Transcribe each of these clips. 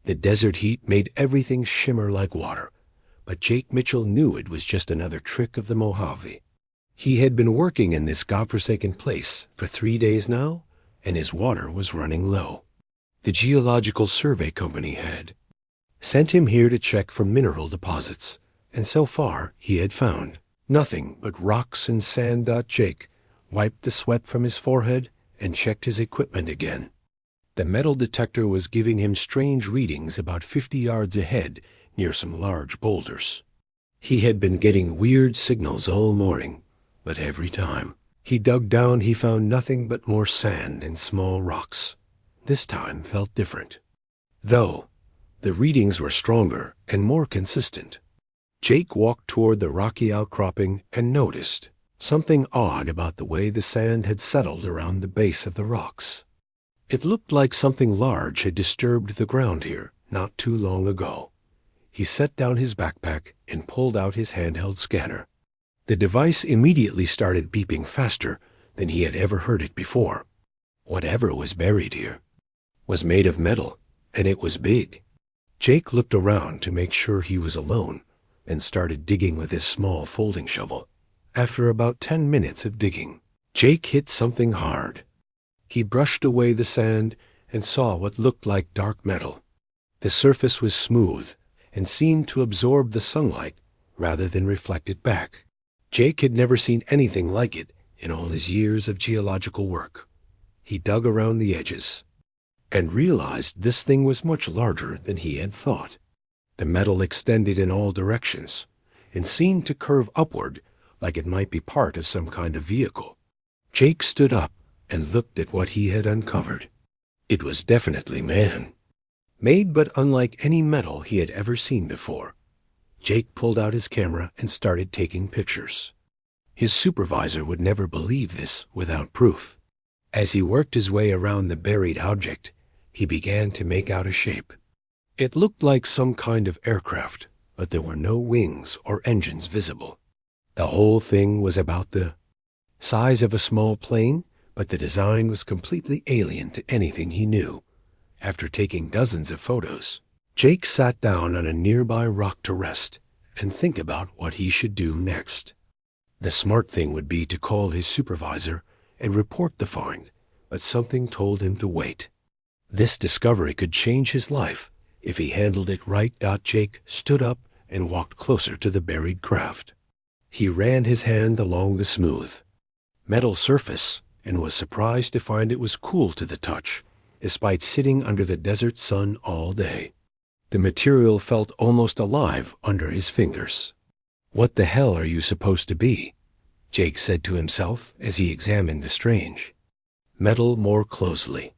The desert heat made everything shimmer like water, but Jake Mitchell knew it was just another trick of the Mojave. He had been working in this godforsaken place for 3 days now, and his water was running low. The Geological Survey Company had sent him here to check for mineral deposits, and so far he had found nothing but rocks and sand. Jake wiped the sweat from his forehead and checked his equipment again. The metal detector was giving him strange readings about 50 yards ahead near some large boulders. He had been getting weird signals all morning, but every time he dug down he found nothing but more sand and small rocks. This time felt different, though the readings were stronger and more consistent. Jake walked toward the rocky outcropping and noticed something odd about the way the sand had settled around the base of the rocks. It looked like something large had disturbed the ground here not too long ago. He set down his backpack and pulled out his handheld scanner. The device immediately started beeping faster than he had ever heard it before. Whatever was buried here was made of metal, and it was big. Jake looked around to make sure he was alone and started digging with his small folding shovel. After about 10 minutes of digging, Jake hit something hard. He brushed away the sand and saw what looked like dark metal. The surface was smooth and seemed to absorb the sunlight rather than reflect it back. Jake had never seen anything like it in all his years of geological work. He dug around the edges and realized this thing was much larger than he had thought. The metal extended in all directions and seemed to curve upward like it might be part of some kind of vehicle. Jake stood up and looked at what he had uncovered. It was definitely man, made but unlike any metal he had ever seen before. Jake pulled out his camera and started taking pictures. His supervisor would never believe this without proof. As he worked his way around the buried object, he began to make out a shape. It looked like some kind of aircraft, but there were no wings or engines visible. The whole thing was about the size of a small plane, but the design was completely alien to anything he knew. After taking dozens of photos, Jake sat down on a nearby rock to rest and think about what he should do next. The smart thing would be to call his supervisor and report the find, but something told him to wait. This discovery could change his life if he handled it right. Jake stood up and walked closer to the buried craft. He ran his hand along the smooth metal surface and was surprised to find it was cool to the touch, despite sitting under the desert sun all day. The material felt almost alive under his fingers. "What the hell are you supposed to be?" Jake said to himself as he examined the strange metal more closely.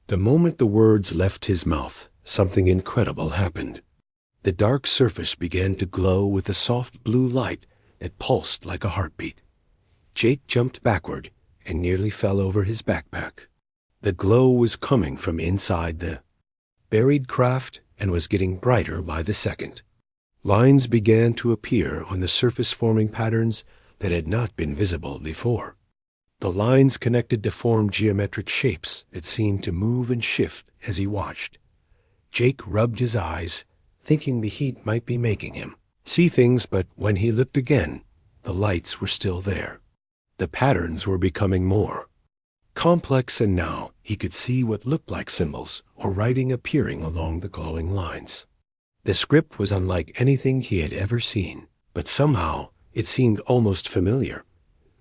The moment the words left his mouth, something incredible happened. The dark surface began to glow with a soft blue light that pulsed like a heartbeat. Jake jumped backward and nearly fell over his backpack. The glow was coming from inside the buried craft and was getting brighter by the second. Lines began to appear on the surface, forming patterns that had not been visible before. The lines connected to form geometric shapes that seemed to move and shift as he watched. Jake rubbed his eyes, thinking the heat might be making him see things, but when he looked again, the lights were still there. The patterns were becoming more complex, and now he could see what looked like symbols or writing appearing along the glowing lines. The script was unlike anything he had ever seen, but somehow it seemed almost familiar.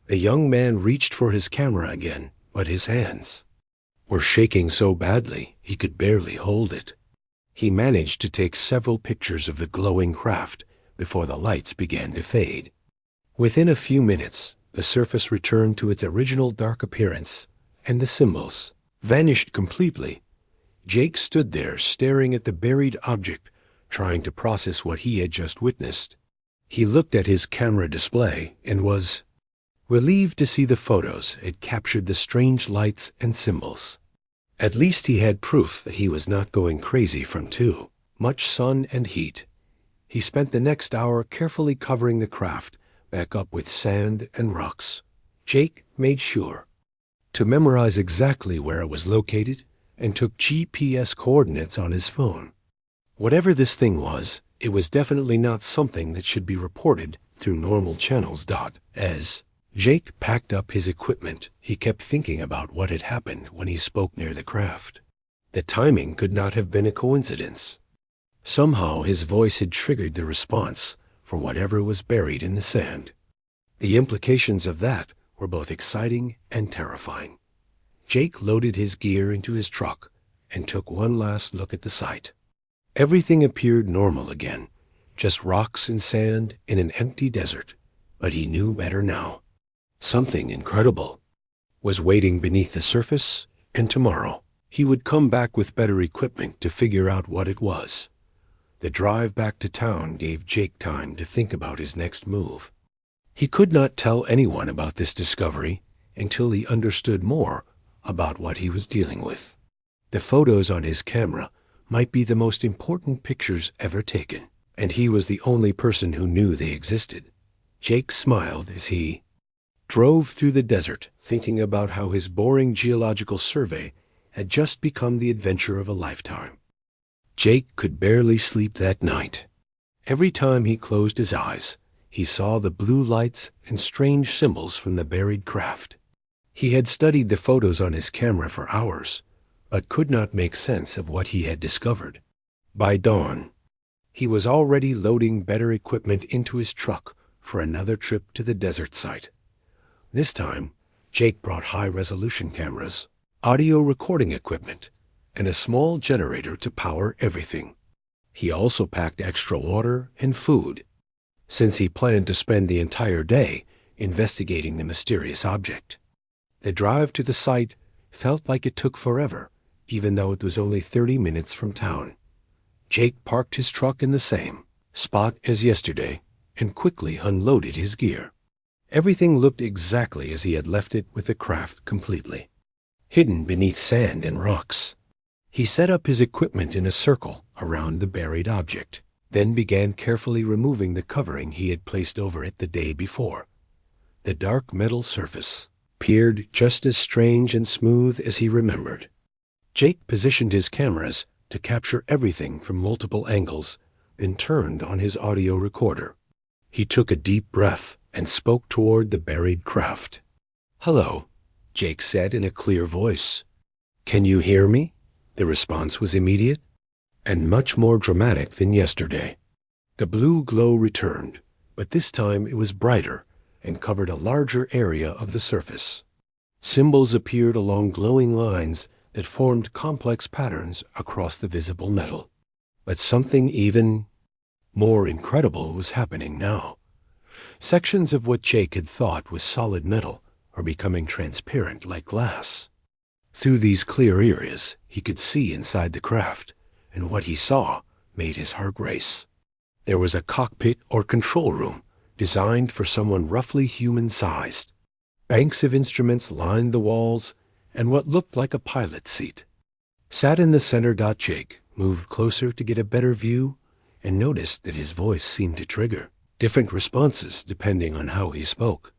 The young man reached for his camera again, but his hands were shaking so badly he could barely hold it. He managed to take several pictures of the glowing craft before the lights began to fade. Within a few minutes, the surface returned to its original dark appearance, and the symbols vanished completely. Jake stood there staring at the buried object, trying to process what he had just witnessed. He looked at his camera display and was relieved to see the photos had captured the strange lights and symbols. At least he had proof that he was not going crazy from too much sun and heat. He spent the next hour carefully covering the craft back up with sand and rocks. Jake made sure to memorize exactly where it was located and took GPS coordinates on his phone. Whatever this thing was, it was definitely not something that should be reported through normal channels. As Jake packed up his equipment, he kept thinking about what had happened when he spoke near the craft. The timing could not have been a coincidence. Somehow his voice had triggered the response for whatever was buried in the sand. The implications of that were both exciting and terrifying. Jake loaded his gear into his truck and took one last look at the site. Everything appeared normal again, just rocks and sand in an empty desert. But he knew better now. Something incredible was waiting beneath the surface, and tomorrow he would come back with better equipment to figure out what it was. The drive back to town gave Jake time to think about his next move. He could not tell anyone about this discovery until he understood more about what he was dealing with. The photos on his camera might be the most important pictures ever taken, and he was the only person who knew they existed. Jake smiled as he drove through the desert, thinking about how his boring geological survey had just become the adventure of a lifetime. Jake could barely sleep that night. Every time he closed his eyes, he saw the blue lights and strange symbols from the buried craft. He had studied the photos on his camera for hours, but could not make sense of what he had discovered. By dawn, he was already loading better equipment into his truck for another trip to the desert site. This time, Jake brought high-resolution cameras, audio recording equipment, and a small generator to power everything. He also packed extra water and food, since he planned to spend the entire day investigating the mysterious object. The drive to the site felt like it took forever, even though it was only 30 minutes from town. Jake parked his truck in the same spot as yesterday and quickly unloaded his gear. Everything looked exactly as he had left it, with the craft completely hidden beneath sand and rocks. He set up his equipment in a circle around the buried object, then began carefully removing the covering he had placed over it the day before. The dark metal surface appeared just as strange and smooth as he remembered. Jake positioned his cameras to capture everything from multiple angles, then turned on his audio recorder. He took a deep breath and spoke toward the buried craft. "Hello," Jake said in a clear voice. "Can you hear me?" The response was immediate and much more dramatic than yesterday. The blue glow returned, but this time it was brighter and covered a larger area of the surface. Symbols appeared along glowing lines that formed complex patterns across the visible metal. But something even more incredible was happening now. Sections of what Jake had thought was solid metal were becoming transparent like glass. Through these clear areas, he could see inside the craft, and what he saw made his heart race. There was a cockpit or control room designed for someone roughly human-sized. Banks of instruments lined the walls, and what looked like a pilot's seat sat in the center. Jake moved closer to get a better view and noticed that his voice seemed to trigger different responses depending on how he spoke.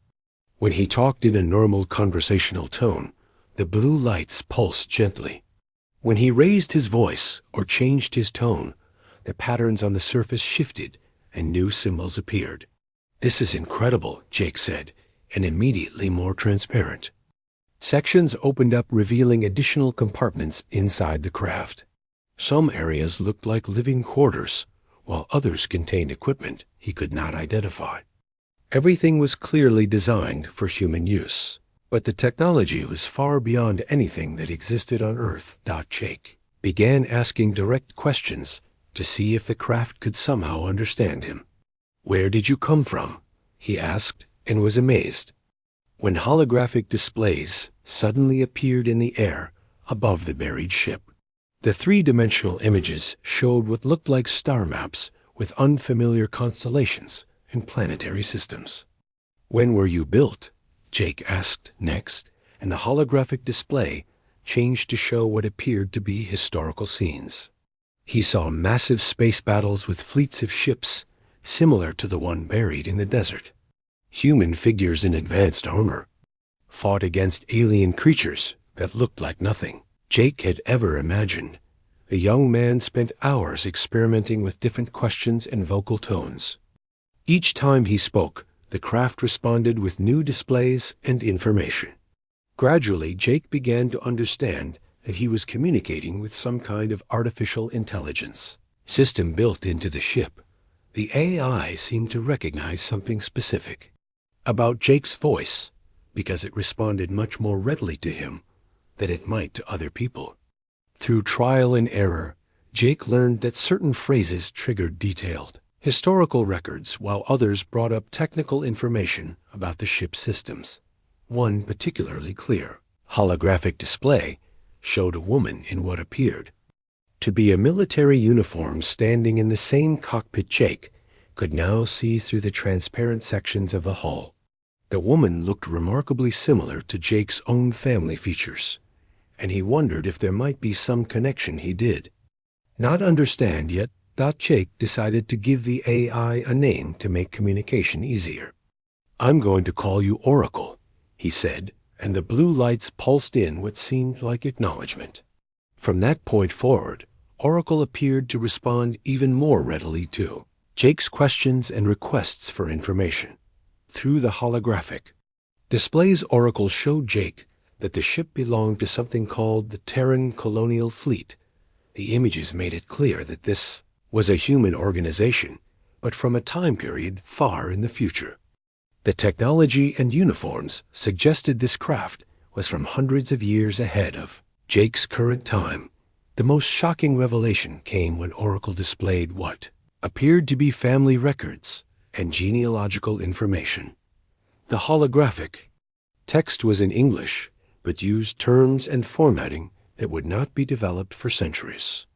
When he talked in a normal conversational tone, the blue lights pulsed gently. When he raised his voice or changed his tone, the patterns on the surface shifted and new symbols appeared. "This is incredible," Jake said, and immediately more transparent. Sections opened up, revealing additional compartments inside the craft. Some areas looked like living quarters, while others contained equipment he could not identify. Everything was clearly designed for human use, but the technology was far beyond anything that existed on Earth. Jake began asking direct questions to see if the craft could somehow understand him. "Where did you come from?" he asked, and was amazed when holographic displays suddenly appeared in the air above the buried ship. The three-dimensional images showed what looked like star maps with unfamiliar constellations and planetary systems. "When were you built?" Jake asked next, and the holographic display changed to show what appeared to be historical scenes. He saw massive space battles with fleets of ships similar to the one buried in the desert. Human figures in advanced armor fought against alien creatures that looked like nothing Jake had ever imagined. A young man spent hours experimenting with different questions and vocal tones. Each time he spoke, the craft responded with new displays and information. Gradually, Jake began to understand that he was communicating with some kind of artificial intelligence system built into the ship. The AI seemed to recognize something specific about Jake's voice because it responded much more readily to him than it might to other people. Through trial and error, Jake learned that certain phrases triggered detailed historical records while others brought up technical information about the ship's systems. One particularly clear holographic display showed a woman in what appeared to be a military uniform standing in the same cockpit Jake could now see through the transparent sections of the hull. The woman looked remarkably similar to Jake's own family features, and he wondered if there might be some connection he did not understand yet. Jake decided to give the AI a name to make communication easier. "I'm going to call you Oracle," he said, and the blue lights pulsed in what seemed like acknowledgement. From that point forward, Oracle appeared to respond even more readily to Jake's questions and requests for information. Through the holographic displays, Oracle showed Jake that the ship belonged to something called the Terran Colonial Fleet. The images made it clear that this was a human organization, but from a time period far in the future. The technology and uniforms suggested this craft was from hundreds of years ahead of Jake's current time. The most shocking revelation came when Oracle displayed what appeared to be family records and genealogical information. The holographic text was in English, but used terms and formatting that would not be developed for centuries.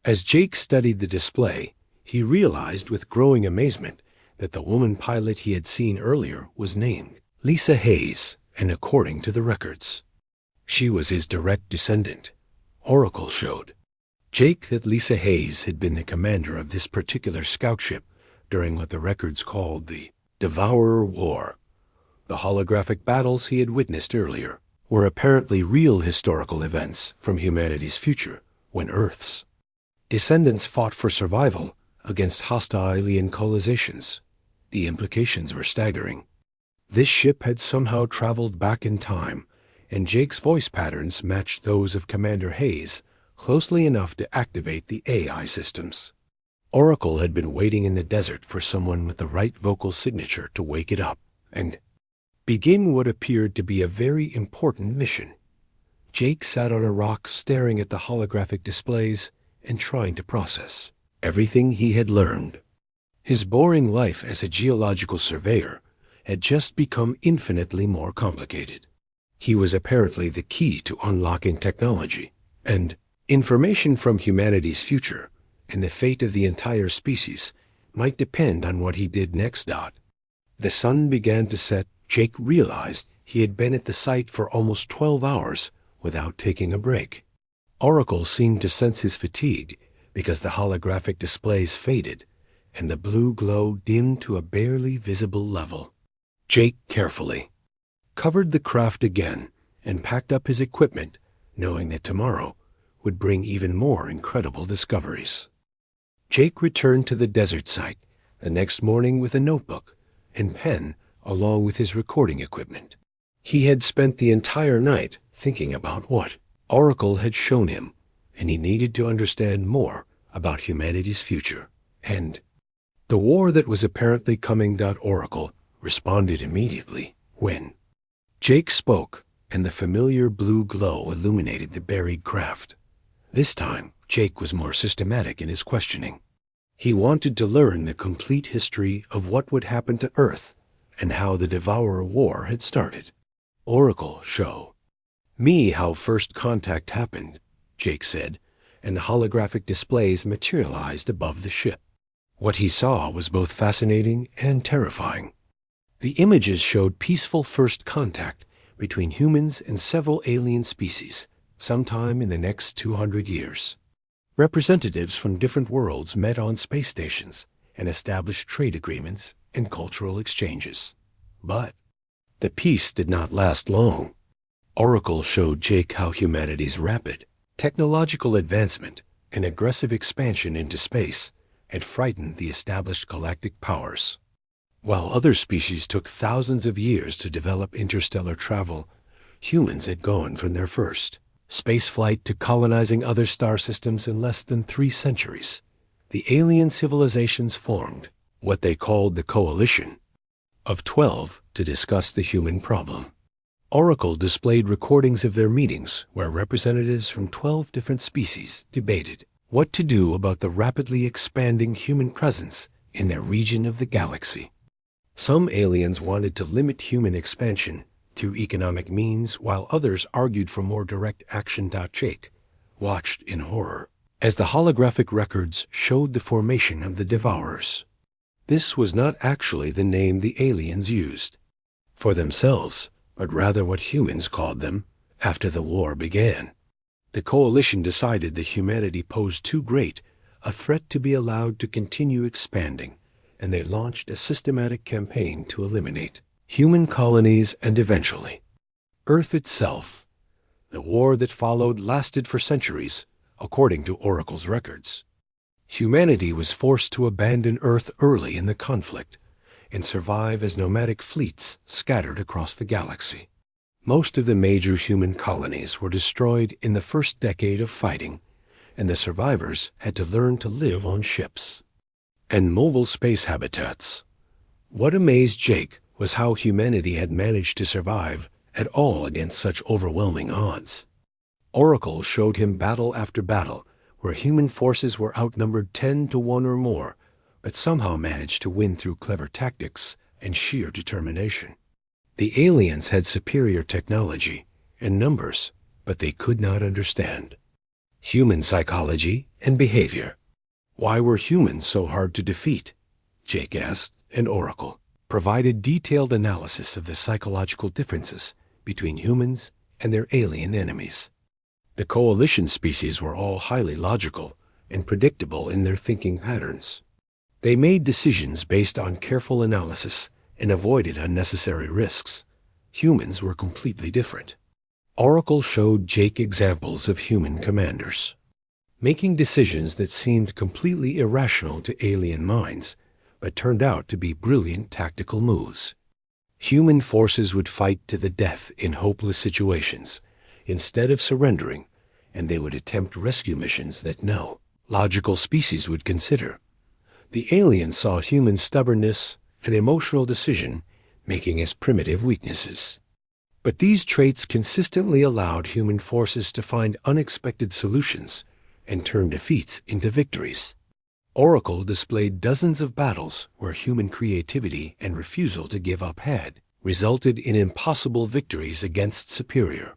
As Jake studied the display, he realized with growing amazement that the woman pilot he had seen earlier was named Lisa Hayes, and according to the records, she was his direct descendant. Oracle showed Jake that Lisa Hayes had been the commander of this particular scout ship during what the records called the Devourer War. The holographic battles he had witnessed earlier were apparently real historical events from humanity's future, when Earth's descendants fought for survival against hostile alien colonizations. The implications were staggering. This ship had somehow traveled back in time, and Jake's voice patterns matched those of Commander Hayes closely enough to activate the AI systems. Oracle had been waiting in the desert for someone with the right vocal signature to wake it up and begin what appeared to be a very important mission. Jake sat on a rock staring at the holographic displays and trying to process everything he had learned. His boring life as a geological surveyor had just become infinitely more complicated. He was apparently the key to unlocking technology and information from humanity's future, and the fate of the entire species might depend on what he did next. The sun began to set. Jake realized he had been at the site for almost 12 hours without taking a break. Oracle seemed to sense his fatigue because the holographic displays faded and the blue glow dimmed to a barely visible level. Jake carefully covered the craft again and packed up his equipment, knowing that tomorrow would bring even more incredible discoveries. Jake returned to the desert site the next morning with a notebook and pen along with his recording equipment. He had spent the entire night thinking about what Oracle had shown him, and he needed to understand more about humanity's future and the war that was apparently coming. Oracle responded immediately when Jake spoke, and the familiar blue glow illuminated the buried craft. This time, Jake was more systematic in his questioning. He wanted to learn the complete history of what would happen to Earth and how the Devourer War had started. Oracle, show me how first contact happened, Jake said, and the holographic displays materialized above the ship. What he saw was both fascinating and terrifying. The images showed peaceful first contact between humans and several alien species sometime in the next 200 years. Representatives from different worlds met on space stations and established trade agreements and cultural exchanges. But the peace did not last long. Oracle showed Jake how humanity's rapid technological advancement An aggressive expansion into space had frightened the established galactic powers. While other species took thousands of years to develop interstellar travel, humans had gone from their first spaceflight to colonizing other star systems in less than 3 centuries. The alien civilizations formed what they called the Coalition of 12 to discuss the human problem. Oracle displayed recordings of their meetings where representatives from 12 different species debated what to do about the rapidly expanding human presence in their region of the galaxy. Some aliens wanted to limit human expansion through economic means, while others argued for more direct action. Jake watched in horror as the holographic records showed the formation of the Devourers. This was not actually the name the aliens used for themselves, but rather what humans called them after the war began. The Coalition decided that humanity posed too great a threat to be allowed to continue expanding, and they launched a systematic campaign to eliminate human colonies and eventually Earth itself. The war that followed lasted for centuries, according to Oracle's records. Humanity was forced to abandon Earth early in the conflict and survive as nomadic fleets scattered across the galaxy. Most of the major human colonies were destroyed in the first decade of fighting, and the survivors had to learn to live on ships and mobile space habitats. What amazed Jake was how humanity had managed to survive at all against such overwhelming odds. Oracle showed him battle after battle where human forces were outnumbered 10 to 1 or more, but somehow managed to win through clever tactics and sheer determination. The aliens had superior technology and numbers, but they could not understand human psychology and behavior. Why were humans so hard to defeat? Jake asked, and Oracle provided detailed analysis of the psychological differences between humans and their alien enemies. The Coalition species were all highly logical and predictable in their thinking patterns. They made decisions based on careful analysis and avoided unnecessary risks. Humans were completely different. Oracle showed Jake examples of human commanders making decisions that seemed completely irrational to alien minds, but turned out to be brilliant tactical moves. Human forces would fight to the death in hopeless situations instead of surrendering, and they would attempt rescue missions that no logical species would consider. The aliens saw human stubbornness and emotional decision-making as primitive weaknesses. But these traits consistently allowed human forces to find unexpected solutions and turn defeats into victories. Oracle displayed dozens of battles where human creativity and refusal to give up had resulted in impossible victories against superior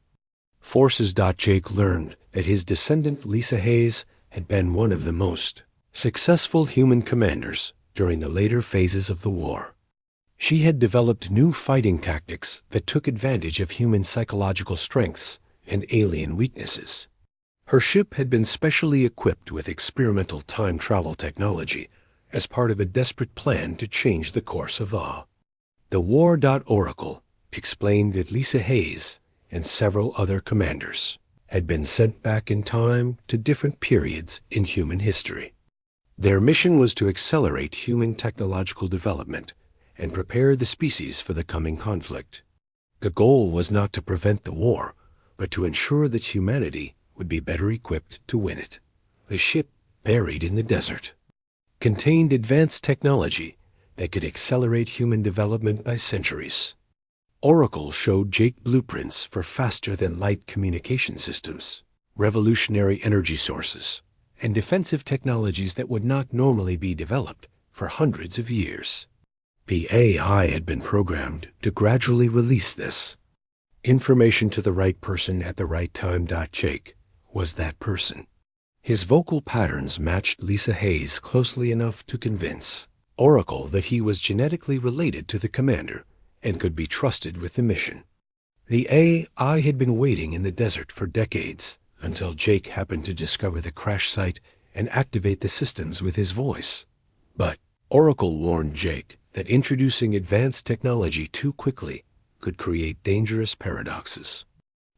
forces. Jake learned that his descendant Lisa Hayes had been one of the most successful human commanders during the later phases of the war. She had developed new fighting tactics that took advantage of human psychological strengths and alien weaknesses. Her ship had been specially equipped with experimental time travel technology as part of a desperate plan to change the course of the war. Oracle explained that Lisa Hayes and several other commanders had been sent back in time to different periods in human history. Their mission was to accelerate human technological development and prepare the species for the coming conflict. The goal was not to prevent the war, but to ensure that humanity would be better equipped to win it. The ship, buried in the desert, contained advanced technology that could accelerate human development by centuries. Oracle showed Jake blueprints for faster-than-light communication systems, revolutionary energy sources, and defensive technologies that would not normally be developed for hundreds of years. The AI had been programmed to gradually release this information to the right person at the right time. Jake was that person. His vocal patterns matched Lisa Hayes closely enough to convince Oracle that he was genetically related to the commander and could be trusted with the mission. The AI had been waiting in the desert for decades until Jake happened to discover the crash site and activate the systems with his voice. But Oracle warned Jake that introducing advanced technology too quickly could create dangerous paradoxes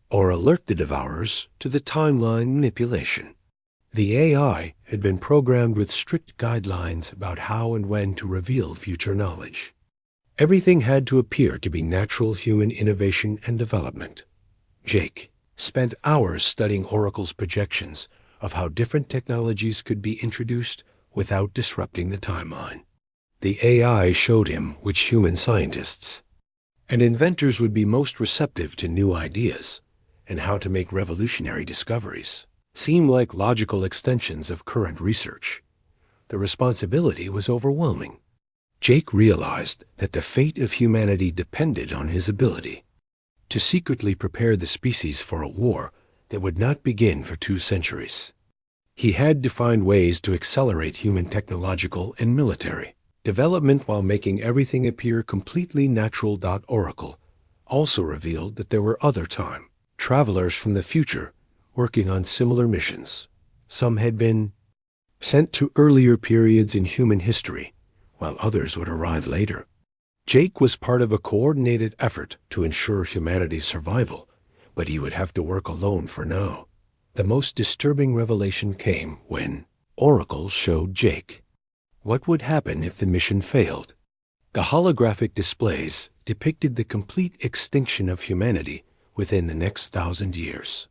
or alert the Devourers to the timeline manipulation. The AI had been programmed with strict guidelines about how and when to reveal future knowledge. Everything had to appear to be natural human innovation and development. Jake spent hours studying Oracle's projections of how different technologies could be introduced without disrupting the timeline. The AI showed him which human scientists and inventors would be most receptive to new ideas and how to make revolutionary discoveries seem like logical extensions of current research. The responsibility was overwhelming. Jake realized that the fate of humanity depended on his ability to secretly prepare the species for a war that would not begin for 2 centuries. He had to find ways to accelerate human technological and military development while making everything appear completely natural. Oracle also revealed that there were other time travelers from the future working on similar missions. Some had been sent to earlier periods in human history, while others would arrive later. Jake was part of a coordinated effort to ensure humanity's survival, but he would have to work alone for now. The most disturbing revelation came when Oracle showed Jake what would happen if the mission failed. The holographic displays depicted the complete extinction of humanity within the next 1,000 years.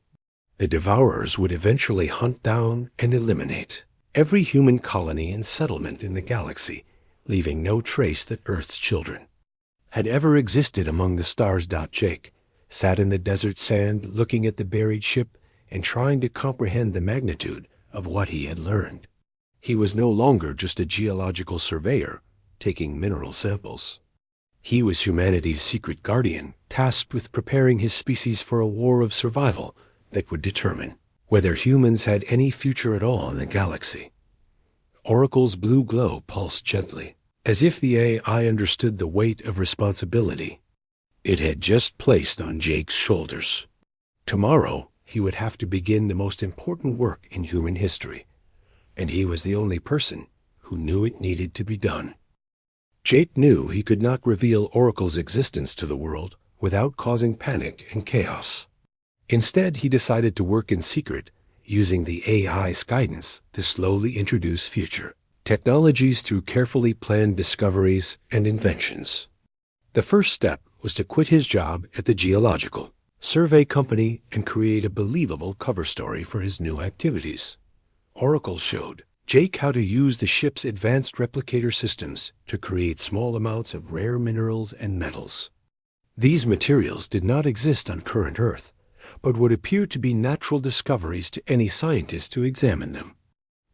The Devourers would eventually hunt down and eliminate every human colony and settlement in the galaxy, leaving no trace that Earth's children had ever existed among the stars. Jake sat in the desert sand looking at the buried ship and trying to comprehend the magnitude of what he had learned. He was no longer just a geological surveyor taking mineral samples. He was humanity's secret guardian, tasked with preparing his species for a war of survival that would determine whether humans had any future at all in the galaxy. Oracle's blue glow pulsed gently, as if the AI understood the weight of responsibility it had just placed on Jake's shoulders. Tomorrow, he would have to begin the most important work in human history, and he was the only person who knew it needed to be done. Jake knew he could not reveal Oracle's existence to the world without causing panic and chaos. Instead, he decided to work in secret, using the AI's guidance to slowly introduce future technologies through carefully planned discoveries and inventions. The first step was to quit his job at the Geological Survey Company and create a believable cover story for his new activities. Oracle showed Jake how to use the ship's advanced replicator systems to create small amounts of rare minerals and metals. These materials did not exist on current Earth, but would appear to be natural discoveries to any scientist who examined them.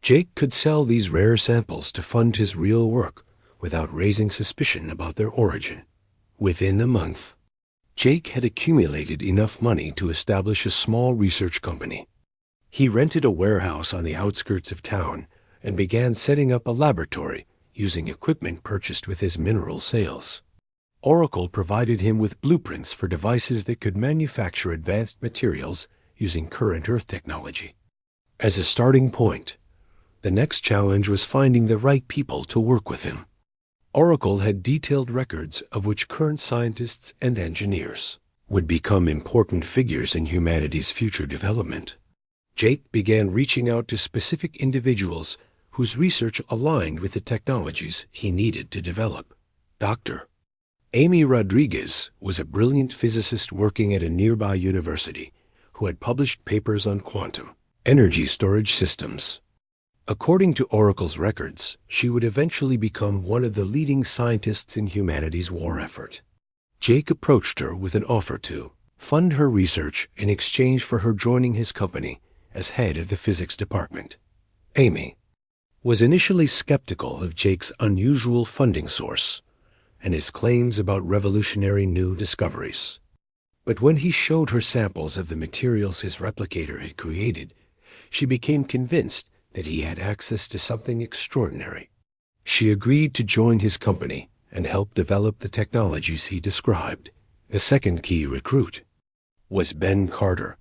Jake could sell these rare samples to fund his real work without raising suspicion about their origin. Within a month, Jake had accumulated enough money to establish a small research company. He rented a warehouse on the outskirts of town and began setting up a laboratory using equipment purchased with his mineral sales. Oracle provided him with blueprints for devices that could manufacture advanced materials using current Earth technology. As a starting point, the next challenge was finding the right people to work with him. Oracle had detailed records of which current scientists and engineers would become important figures in humanity's future development. Jake began reaching out to specific individuals whose research aligned with the technologies he needed to develop. Dr. Amy Rodriguez was a brilliant physicist working at a nearby university who had published papers on quantum energy storage systems. According to Oracle's records, she would eventually become one of the leading scientists in humanity's war effort. Jake approached her with an offer to fund her research in exchange for her joining his company as head of the physics department. Amy was initially skeptical of Jake's unusual funding source and his claims about revolutionary new discoveries. But when he showed her samples of the materials his replicator had created, she became convinced that he had access to something extraordinary. She agreed to join his company and help develop the technologies he described. The second key recruit was Ben Carter,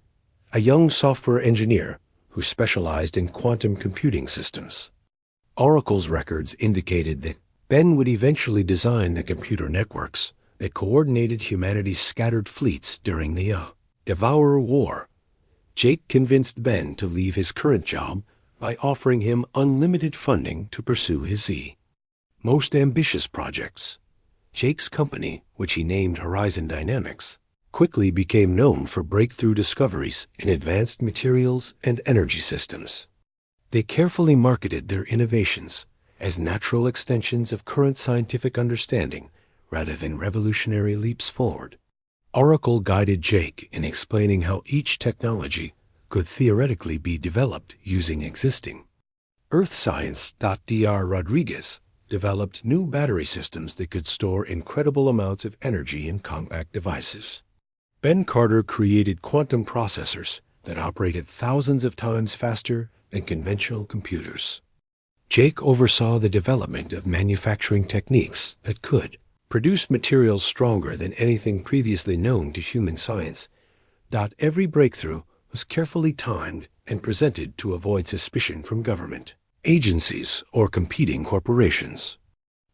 a young software engineer who specialized in quantum computing systems. Oracle's records indicated that Ben would eventually design the computer networks that coordinated humanity's scattered fleets during the Devourer War. Jake convinced Ben to leave his current job by offering him unlimited funding to pursue his most ambitious projects. Jake's company, which he named Horizon Dynamics, quickly became known for breakthrough discoveries in advanced materials and energy systems. They carefully marketed their innovations as natural extensions of current scientific understanding rather than revolutionary leaps forward. Oracle guided Jake in explaining how each technology could theoretically be developed using existing. Earth Science. Dr. Rodriguez developed new battery systems that could store incredible amounts of energy in compact devices. Ben Carter created quantum processors that operated thousands of times faster than conventional computers. Jake oversaw the development of manufacturing techniques that could produce materials stronger than anything previously known to human science. Every breakthrough was carefully timed and presented to avoid suspicion from government agencies or competing corporations.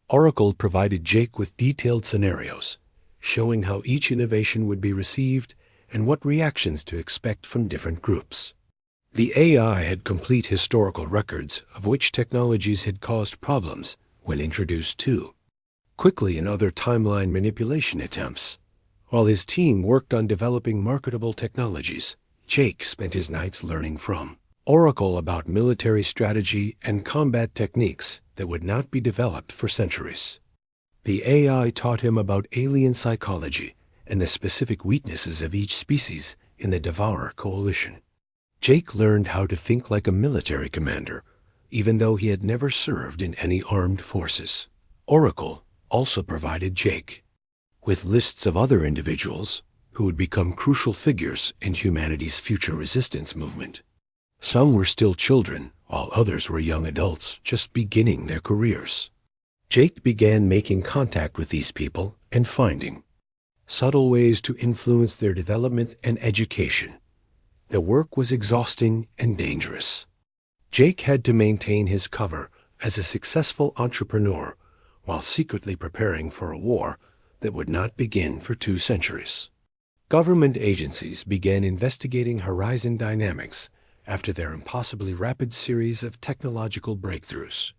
Oracle provided Jake with detailed scenarios, showing how each innovation would be received and what reactions to expect from different groups. The AI had complete historical records of which technologies had caused problems when introduced too, quickly in other timeline manipulation attempts. While his team worked on developing marketable technologies, Jake spent his nights learning from Oracle about military strategy and combat techniques that would not be developed for centuries. The AI taught him about alien psychology and the specific weaknesses of each species in the Devourer coalition. Jake learned how to think like a military commander, even though he had never served in any armed forces. Oracle also provided Jake with lists of other individuals who would become crucial figures in humanity's future resistance movement. Some were still children, while others were young adults just beginning their careers. Jake began making contact with these people and finding subtle ways to influence their development and education. The work was exhausting and dangerous. Jake had to maintain his cover as a successful entrepreneur while secretly preparing for a war that would not begin for 2 centuries. Government agencies began investigating Horizon Dynamics after their impossibly rapid series of technological breakthroughs.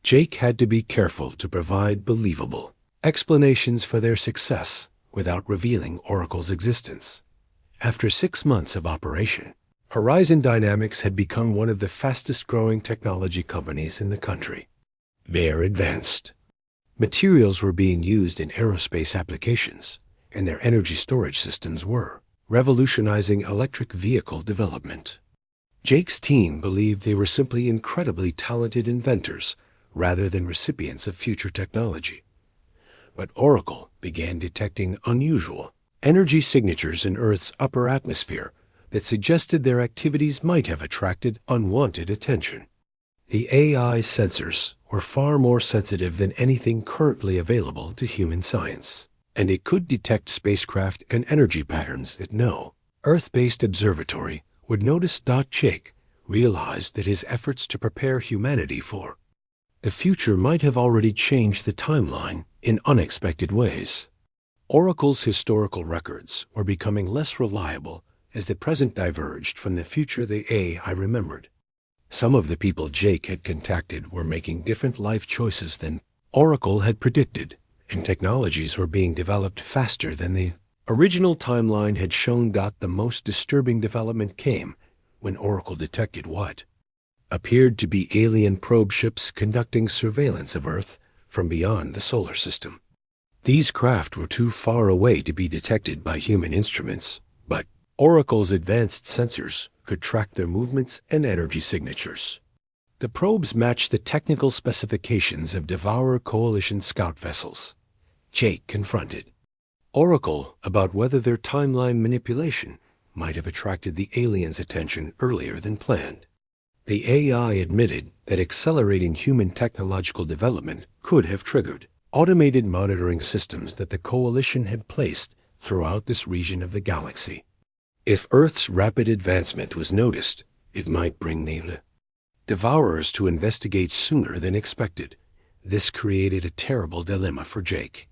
Jake had to be careful to provide believable explanations for their success without revealing Oracle's existence. After 6 months of operation, Horizon Dynamics had become one of the fastest-growing technology companies in the country. Their advanced materials were being used in aerospace applications, and their energy storage systems were revolutionizing electric vehicle development. Jake's team believed they were simply incredibly talented inventors rather than recipients of future technology. But Oracle began detecting unusual energy signatures in Earth's upper atmosphere that suggested their activities might have attracted unwanted attention. The AI sensors were far more sensitive than anything currently available to human science, and it could detect spacecraft and energy patterns that no Earth-based observatory would notice. Jake realized that his efforts to prepare humanity for the future might have already changed the timeline in unexpected ways. Oracle's historical records were becoming less reliable as the present diverged from the future the AI remembered. Some of the people Jake had contacted were making different life choices than Oracle had predicted, and technologies were being developed faster than the original timeline had shown. The most disturbing development came when Oracle detected what appeared to be alien probe ships conducting surveillance of Earth from beyond the solar system. These craft were too far away to be detected by human instruments, but Oracle's advanced sensors could track their movements and energy signatures. The probes matched the technical specifications of Devourer Coalition scout vessels. Jake confronted Oracle about whether their timeline manipulation might have attracted the aliens' attention earlier than planned. The AI admitted that accelerating human technological development could have triggered automated monitoring systems that the Coalition had placed throughout this region of the galaxy. If Earth's rapid advancement was noticed, it might bring the Devourers to investigate sooner than expected. This created a terrible dilemma for Jake.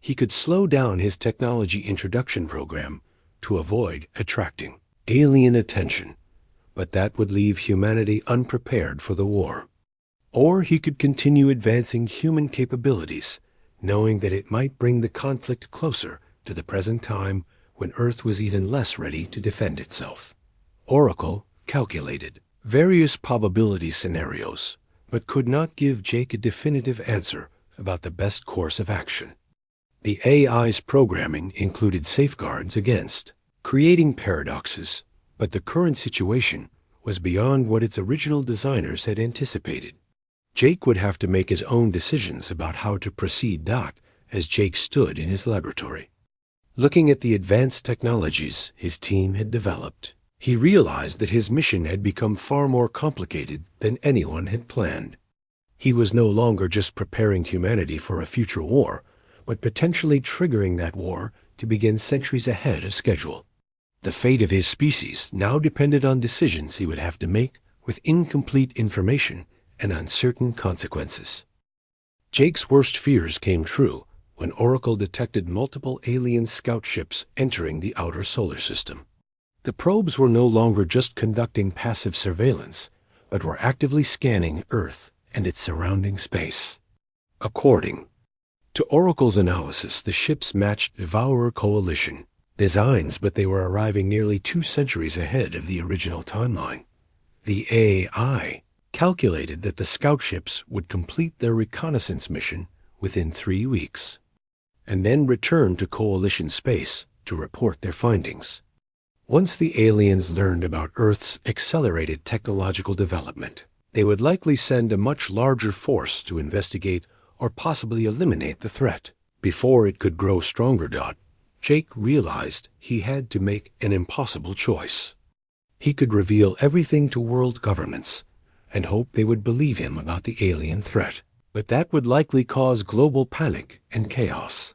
He could slow down his technology introduction program to avoid attracting alien attention, but that would leave humanity unprepared for the war. Or he could continue advancing human capabilities, knowing that it might bring the conflict closer to the present time when Earth was even less ready to defend itself. Oracle calculated various probability scenarios, but could not give Jake a definitive answer about the best course of action. The AI's programming included safeguards against creating paradoxes, but the current situation was beyond what its original designers had anticipated. Jake would have to make his own decisions about how to proceed. As Jake stood in his laboratory, looking at the advanced technologies his team had developed, he realized that his mission had become far more complicated than anyone had planned. He was no longer just preparing humanity for a future war, but potentially triggering that war to begin centuries ahead of schedule. The fate of his species now depended on decisions he would have to make with incomplete information and uncertain consequences. Jake's worst fears came true when Oracle detected multiple alien scout ships entering the outer solar system. The probes were no longer just conducting passive surveillance, but were actively scanning Earth and its surrounding space. According to Oracle's analysis, the ships matched Devourer Coalition designs, but they were arriving nearly 2 centuries ahead of the original timeline. The AI calculated that the scout ships would complete their reconnaissance mission within 3 weeks, and then return to Coalition space to report their findings. Once the aliens learned about Earth's accelerated technological development, they would likely send a much larger force to investigate or possibly eliminate the threat. Before it could grow stronger, Jake realized he had to make an impossible choice. He could reveal everything to world governments and hope they would believe him about the alien threat, but that would likely cause global panic and chaos.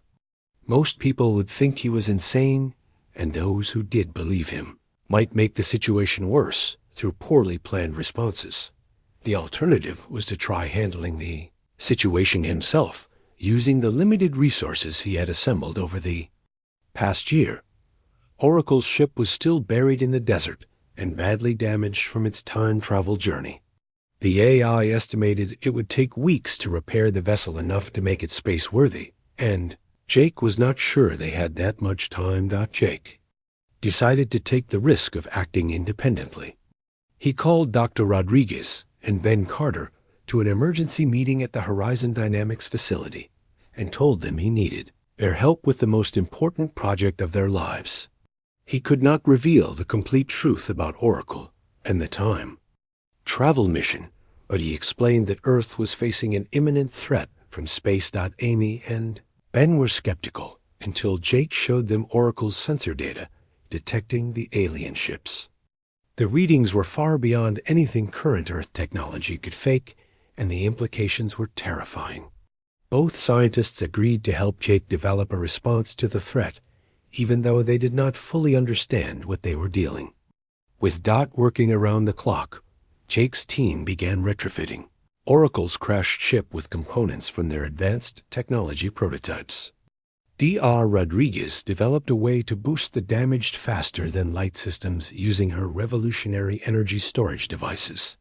Most people would think he was insane, and those who did believe him might make the situation worse through poorly planned responses. The alternative was to try handling the situation himself, using the limited resources he had assembled over the past year. Oracle's ship was still buried in the desert and badly damaged from its time travel journey. The AI estimated it would take weeks to repair the vessel enough to make it space-worthy, and Jake was not sure they had that much time. Jake decided to take the risk of acting independently. He called Dr. Rodriguez and Ben Carter to an emergency meeting at the Horizon Dynamics facility and told them he needed their help with the most important project of their lives. He could not reveal the complete truth about Oracle and the time travel mission, but he explained that Earth was facing an imminent threat from space. Amy and Ben were skeptical until Jake showed them Oracle's sensor data detecting the alien ships. The readings were far beyond anything current Earth technology could fake, and the implications were terrifying. Both scientists agreed to help Jake develop a response to the threat, even though they did not fully understand what they were dealing. With Dot working around the clock, Jake's team began retrofitting Oracle's crashed ship with components from their advanced technology prototypes. Dr. Rodriguez developed a way to boost the damaged faster than light systems using her revolutionary energy storage devices.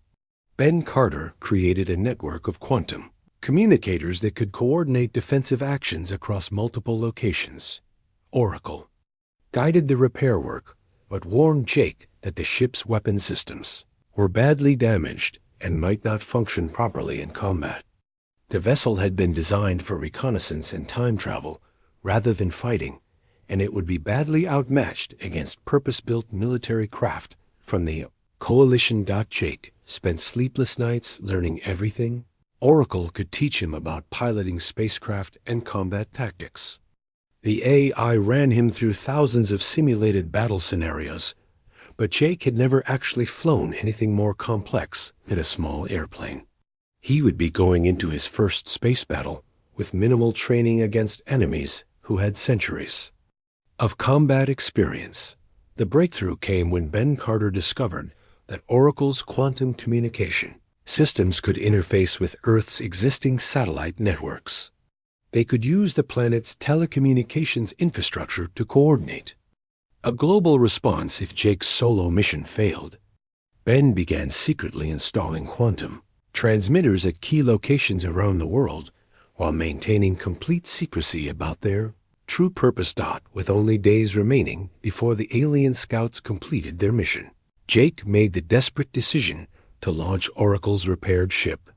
Ben Carter created a network of quantum communicators that could coordinate defensive actions across multiple locations. Oracle guided the repair work, but warned Jake that the ship's weapon systems were badly damaged and might not function properly in combat. The vessel had been designed for reconnaissance and time travel rather than fighting, and it would be badly outmatched against purpose-built military craft from the Coalition. Jake spent sleepless nights learning everything Oracle could teach him about piloting spacecraft and combat tactics. The AI ran him through thousands of simulated battle scenarios, but Jake had never actually flown anything more complex than a small airplane. He would be going into his first space battle with minimal training against enemies who had centuries of combat experience. The breakthrough came when Ben Carter discovered that Oracle's quantum communication systems could interface with Earth's existing satellite networks. They could use the planet's telecommunications infrastructure to coordinate a global response if Jake's solo mission failed. Ben began secretly installing quantum transmitters at key locations around the world while maintaining complete secrecy about their true purpose. With only days remaining before the alien scouts completed their mission, Jake made the desperate decision to launch Oracle's repaired ship.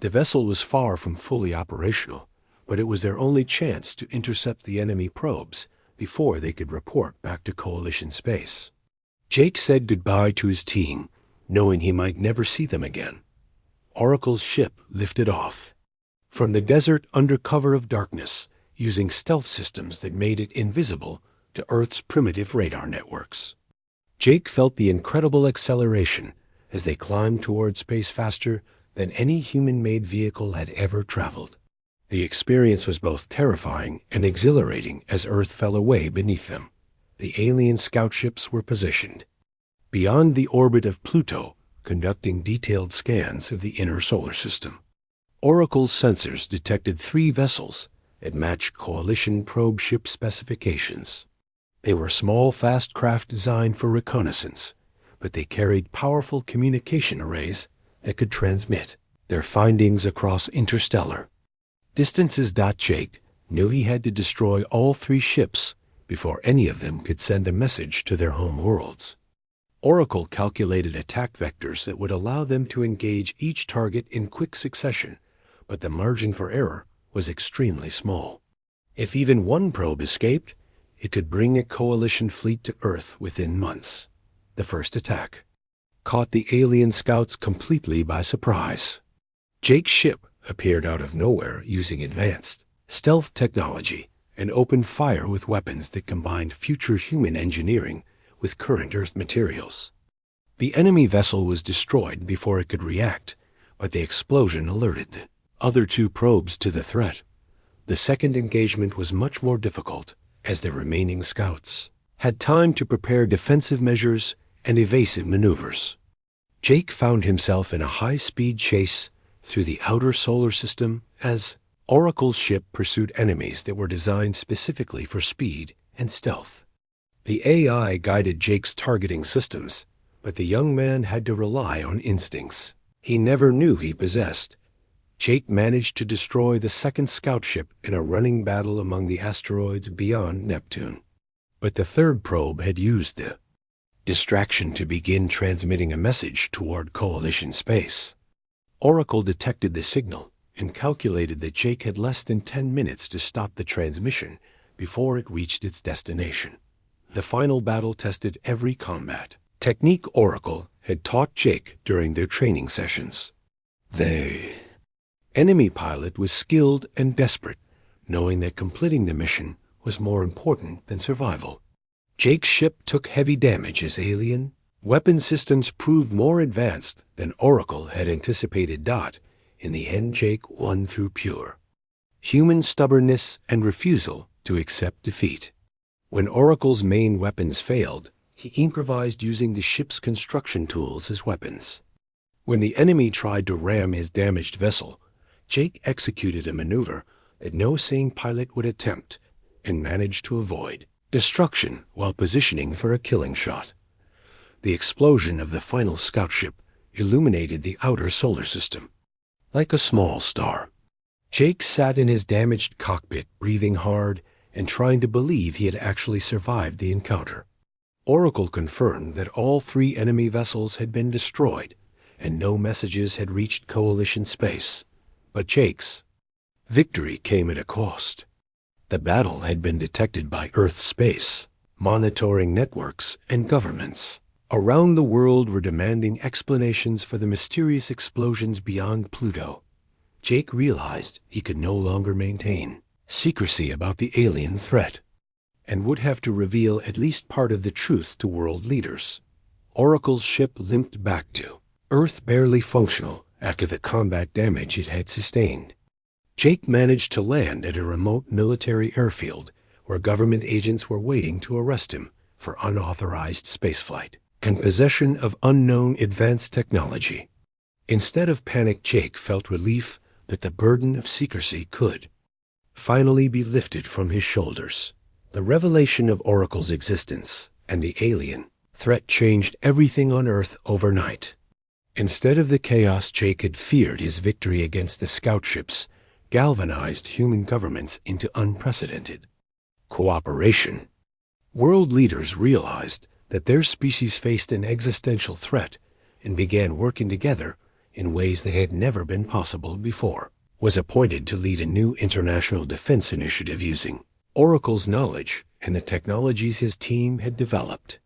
The vessel was far from fully operational, but it was their only chance to intercept the enemy probes before they could report back to Coalition space. Jake said goodbye to his team, knowing he might never see them again. Oracle's ship lifted off from the desert under cover of darkness, using stealth systems that made it invisible to Earth's primitive radar networks. Jake felt the incredible acceleration as they climbed toward space faster than any human-made vehicle had ever traveled. The experience was both terrifying and exhilarating as Earth fell away beneath them. The alien scout ships were positioned beyond the orbit of Pluto, conducting detailed scans of the inner solar system. Oracle's sensors detected 3 vessels that matched Coalition probe ship specifications. They were small, fast craft designed for reconnaissance, but they carried powerful communication arrays that could transmit their findings across interstellar distances. Jake knew he had to destroy all 3 ships before any of them could send a message to their home worlds. Oracle calculated attack vectors that would allow them to engage each target in quick succession, but the margin for error was extremely small. If even one probe escaped, it could bring a Coalition fleet to Earth within months. The first attack caught the alien scouts completely by surprise. Jake's ship appeared out of nowhere using advanced stealth technology and opened fire with weapons that combined future human engineering with current Earth materials. The enemy vessel was destroyed before it could react, but the explosion alerted the other 2 probes to the threat. The second engagement was much more difficult, as the remaining scouts had time to prepare defensive measures and evasive maneuvers. Jake found himself in a high-speed chase through the outer solar system as Oracle's ship pursued enemies that were designed specifically for speed and stealth. The AI guided Jake's targeting systems, but the young man had to rely on instincts he never knew he possessed. Jake managed to destroy the second scout ship in a running battle among the asteroids beyond Neptune. But the third probe had used the distraction to begin transmitting a message toward Coalition space. Oracle detected the signal and calculated that Jake had less than 10 minutes to stop the transmission before it reached its destination. The final battle tested every combat technique Oracle had taught Jake during their training sessions. The enemy pilot was skilled and desperate, knowing that completing the mission was more important than survival. Jake's ship took heavy damage as alien weapon systems proved more advanced than Oracle had anticipated. In the end, Jake won through pure human stubbornness and refusal to accept defeat. When Oracle's main weapons failed, he improvised using the ship's construction tools as weapons. When the enemy tried to ram his damaged vessel, Jake executed a maneuver that no sane pilot would attempt and managed to avoid destruction while positioning for a killing shot. The explosion of the final scout ship illuminated the outer solar system like a small star. Jake sat in his damaged cockpit, breathing hard and trying to believe he had actually survived the encounter. Oracle confirmed that all 3 enemy vessels had been destroyed and no messages had reached Coalition space. But Jake's victory came at a cost. The battle had been detected by Earth space monitoring networks and governments around the world were demanding explanations for the mysterious explosions beyond Pluto. Jake realized he could no longer maintain secrecy about the alien threat and would have to reveal at least part of the truth to world leaders. Oracle's ship limped back to Earth, barely functional after the combat damage it had sustained. Jake managed to land at a remote military airfield where government agents were waiting to arrest him for unauthorized spaceflight and possession of unknown advanced technology. Instead of panic, Jake felt relief that the burden of secrecy could finally be lifted from his shoulders. The revelation of Oracle's existence and the alien threat changed everything on Earth overnight. Instead of the chaos Jake had feared, his victory against the scout ships galvanized human governments into unprecedented cooperation. World leaders realized that their species faced an existential threat and began working together in ways that had never been possible before. Was appointed to lead a new international defense initiative using Oracle's knowledge and the technologies his team had developed.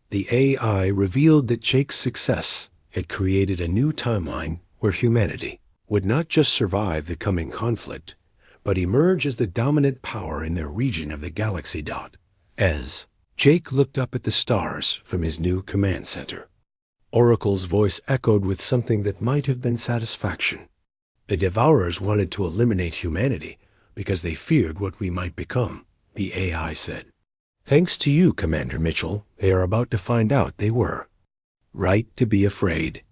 The AI revealed that Jake's success had created a new timeline where humanity would not just survive the coming conflict, but emerge as the dominant power in their region of the galaxy. As Jake looked up at the stars from his new command center, Oracle's voice echoed with something that might have been satisfaction. The Devourers wanted to eliminate humanity because they feared what we might become, the AI said. Thanks to you, Commander Mitchell, they are about to find out they were right to be afraid.